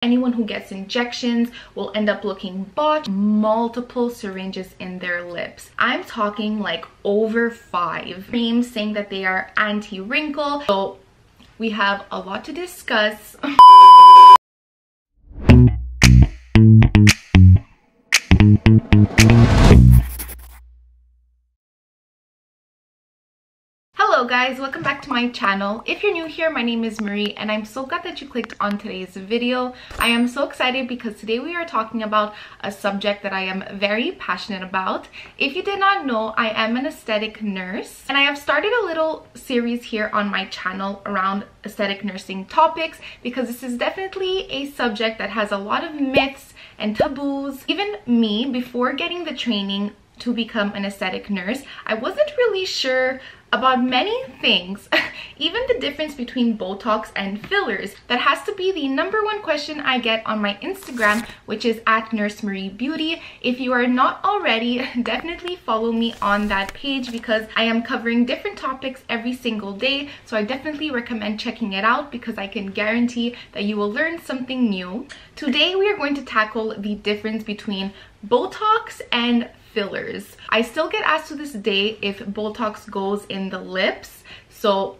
Anyone who gets injections will end up looking botched, multiple syringes in their lips. I'm talking like over 5 creams saying that they are anti-wrinkle. So we have a lot to discuss. Hello guys, welcome back to my channel. If you're new here, my name is Marie and I'm so glad that you clicked on today's video. I am so excited because today we are talking about a subject that I am very passionate about. If you did not know, I am an aesthetic nurse and I have started a little series here on my channel around aesthetic nursing topics because this is definitely a subject that has a lot of myths and taboos. Even me, before getting the training to become an aesthetic nurse, I wasn't really sure about many things, even the difference between Botox and fillers. That has to be the #1 question I get on my Instagram, which is @NurseMarieBeauty. If you are not already, definitely follow me on that page because I am covering different topics every single day. So I definitely recommend checking it out because I can guarantee that you will learn something new. Today we are going to tackle the difference between Botox and fillers. I still get asked to this day if Botox goes in the lips, so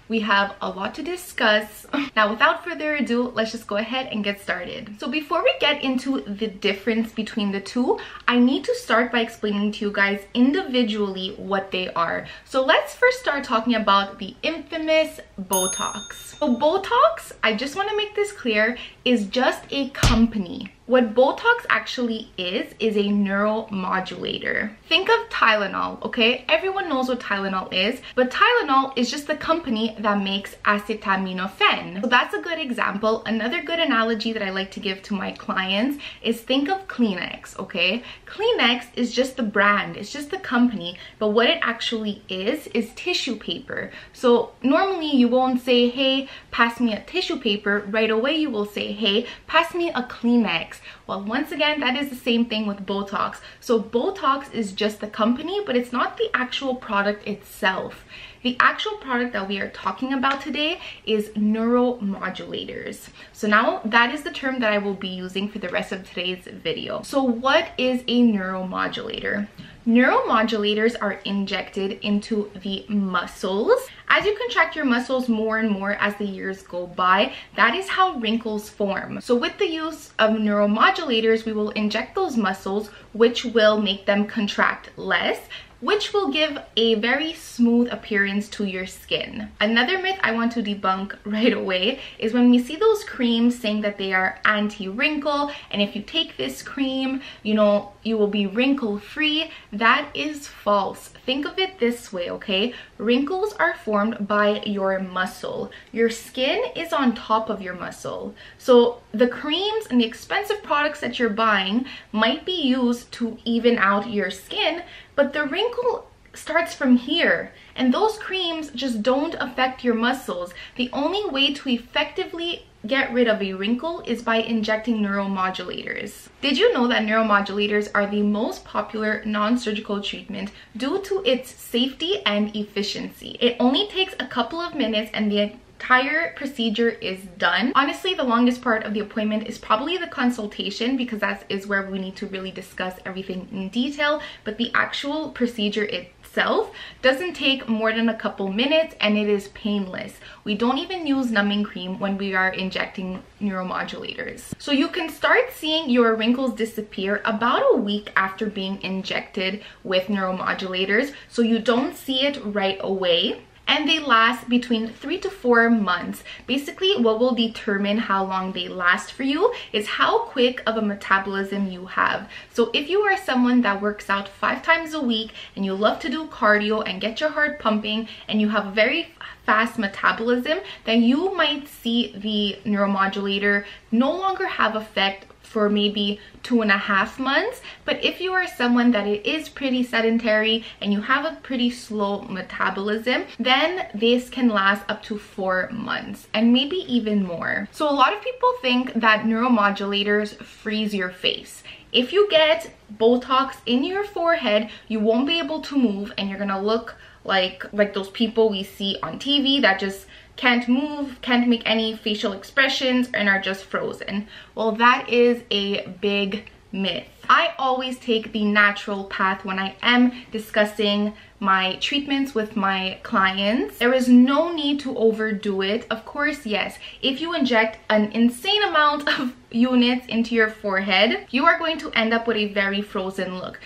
we have a lot to discuss. Now, without further ado, let's just go ahead and get started. So before we get into the difference between the two, I need to start by explaining to you guys individually what they are. So let's first start talking about the infamous Botox. So Botox, I just want to make this clear, is just a company. What Botox actually is a neuromodulator. Think of Tylenol, okay? Everyone knows what Tylenol is, but Tylenol is just the company that makes acetaminophen. So that's a good example. Another good analogy that I like to give to my clients is think of Kleenex, okay? Kleenex is just the brand, it's just the company, but what it actually is tissue paper. So normally you won't say, hey, pass me a tissue paper. Right away you will say, hey, pass me a Kleenex. Well, once again, that is the same thing with Botox. So Botox is just the company, but it's not the actual product itself. The actual product that we are talking about today is neuromodulators. So now that is the term that I will be using for the rest of today's video. So what is a neuromodulator? Neuromodulators are injected into the muscles. As you contract your muscles more and more as the years go by, that is how wrinkles form. So with the use of neuromodulators, we will inject those muscles, which will make them contract less, which will give a very smooth appearance to your skin. Another myth I want to debunk right away is when we see those creams saying that they are anti-wrinkle, and if you take this cream, you know, you will be wrinkle free. That is false. Think of it this way, okay? Wrinkles are formed by your muscle. Your skin is on top of your muscle. So the creams and the expensive products that you're buying might be used to even out your skin, but the wrinkle starts from here, and those creams just don't affect your muscles. The only way to effectively get rid of a wrinkle is by injecting neuromodulators. Did you know that neuromodulators are the most popular non-surgical treatment due to its safety and efficiency? It only takes a couple of minutes and the entire procedure is done. Honestly, the longest part of the appointment is probably the consultation because that is where we need to really discuss everything in detail, but the actual procedure itself doesn't take more than a couple minutes and it is painless. We don't even use numbing cream when we are injecting neuromodulators. So you can start seeing your wrinkles disappear about a week after being injected with neuromodulators, so you don't see it right away. And they last between 3 to 4 months. Basically, what will determine how long they last for you is how quick of a metabolism you have. So if you are someone that works out 5 times a week and you love to do cardio and get your heart pumping and you have a very fast metabolism, then you might see the neuromodulator no longer have effect for maybe 2.5 months. But if you are someone that it is pretty sedentary and you have a pretty slow metabolism, then this can last up to 4 months and maybe even more. So a lot of people think that neuromodulators freeze your face. If you get Botox in your forehead, you won't be able to move and you're gonna look like those people we see on TV that just can't move, can't make any facial expressions, and are just frozen. Well, that is a big myth. I always take the natural path when I am discussing my treatments with my clients. There is no need to overdo it. Of course, yes, if you inject an insane amount of units into your forehead, you are going to end up with a very frozen look.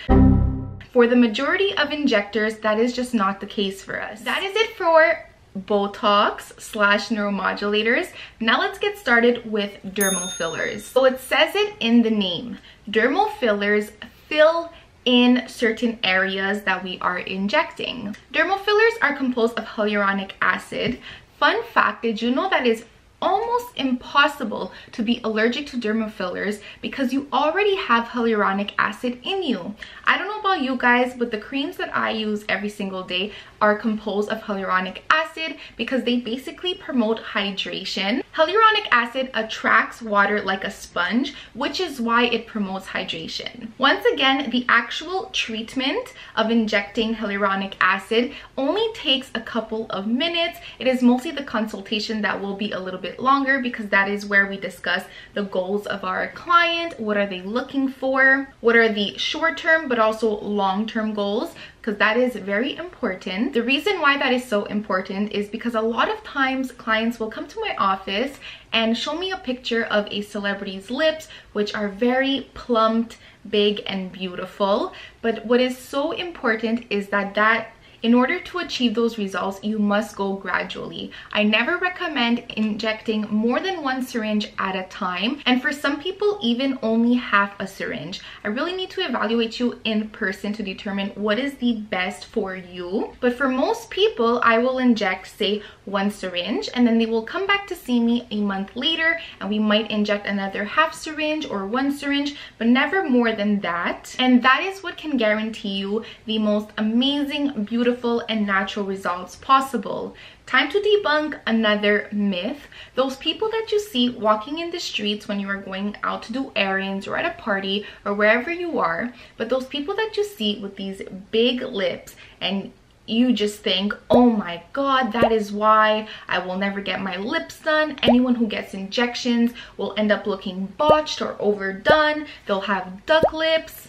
For the majority of injectors, that is just not the case for us. That is it for Botox / neuromodulators. Now let's get started with dermal fillers. So it says it in the name. Dermal fillers fill in certain areas that we are injecting. Dermal fillers are composed of hyaluronic acid. Fun fact, did you know that it's almost impossible to be allergic to dermal fillers because you already have hyaluronic acid in you? I don't know about you guys, but the creams that I use every single day are composed of hyaluronic acid because they basically promote hydration. Hyaluronic acid attracts water like a sponge, which is why it promotes hydration. Once again, the actual treatment of injecting hyaluronic acid only takes a couple of minutes. It is mostly the consultation that will be a little bit longer because that is where we discuss the goals of our client. What are they looking for? What are the short-term but also long-term goals? Because that is very important. The reason why that is so important is because a lot of times clients will come to my office and show me a picture of a celebrity's lips, which are very plumped, big, and beautiful. But what is so important is that in order to achieve those results, you must go gradually. I never recommend injecting more than one syringe at a time, and for some people, even only half a syringe. I really need to evaluate you in person to determine what is the best for you. But for most people, I will inject, say, one syringe, and then they will come back to see me a month later, and we might inject another half syringe or one syringe, but never more than that. And that is what can guarantee you the most amazing, beautiful, and natural results possible. Time to debunk another myth. Those people that you see walking in the streets when you are going out to do errands or at a party or wherever you are, but those people that you see with these big lips and you just think, oh my god, that is why I will never get my lips done. Anyone who gets injections will end up looking botched or overdone. They'll have duck lips.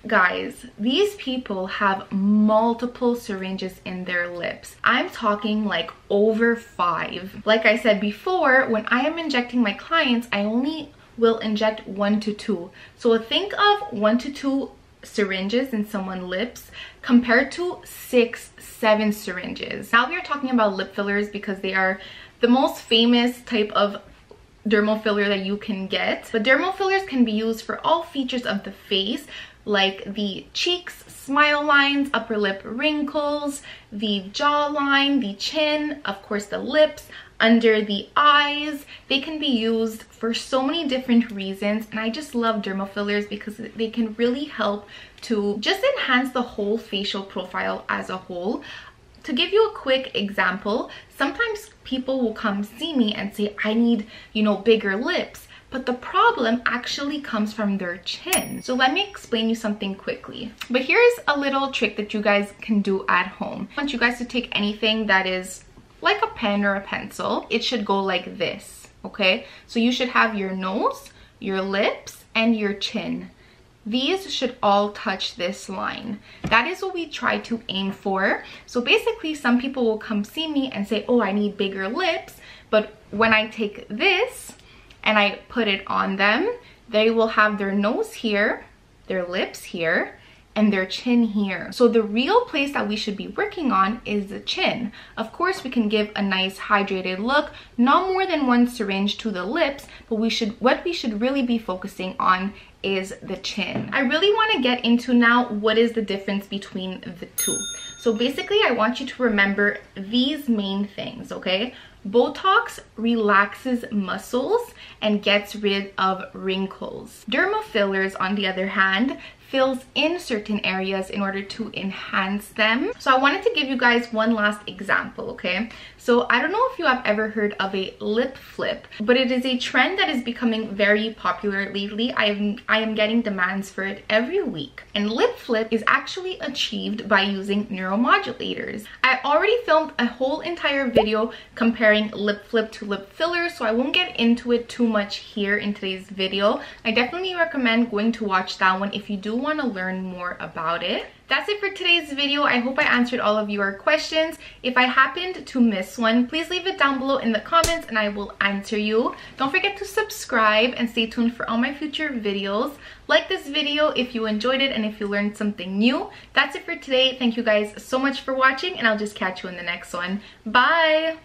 Guys, these people have multiple syringes in their lips. I'm talking like over 5. Like I said before, when I am injecting my clients, I only will inject 1 to 2. So think of 1 to 2 syringes in someone's lips compared to 6, 7 syringes. Now we are talking about lip fillers because they are the most famous type of dermal filler that you can get. But dermal fillers can be used for all features of the face, like the cheeks, smile lines, upper lip wrinkles, the jawline, the chin, of course the lips, under the eyes. They can be used for so many different reasons, and I just love dermal fillers because they can really help to just enhance the whole facial profile as a whole. To give you a quick example, sometimes people will come see me and say, I need, bigger lips. But the problem actually comes from their chin. So let me explain you something quickly. But here's a little trick that you guys can do at home. I want you guys to take anything that is like a pen or a pencil. It should go like this, okay? So you should have your nose, your lips, and your chin. These should all touch this line. That is what we try to aim for. So basically, some people will come see me and say, oh, I need bigger lips. But when I take this and I put it on them, they will have their nose here, their lips here, and their chin here. So the real place that we should be working on is the chin. Of course, we can give a nice hydrated look, not more than 1 syringe to the lips, but what we should really be focusing on is the chin. I really want to get into now what is the difference between the two. So basically, I want you to remember these main things, okay? Botox relaxes muscles and gets rid of wrinkles. Dermal fillers, on the other hand, fills in certain areas in order to enhance them. So I wanted to give you guys one last example, okay? So I don't know if you have ever heard of a lip flip, but it is a trend that is becoming very popular lately. I am getting demands for it every week. And lip flip is actually achieved by using neuromodulators. I already filmed a whole entire video comparing lip flip to lip filler, so I won't get into it too much here in today's video. I definitely recommend going to watch that one if you do want to learn more about it. That's it for today's video. I hope I answered all of your questions. If I happened to miss one, please leave it down below in the comments and I will answer you. Don't forget to subscribe and stay tuned for all my future videos. Like this video if you enjoyed it and if you learned something new. That's it for today. Thank you guys so much for watching and I'll just catch you in the next one. Bye!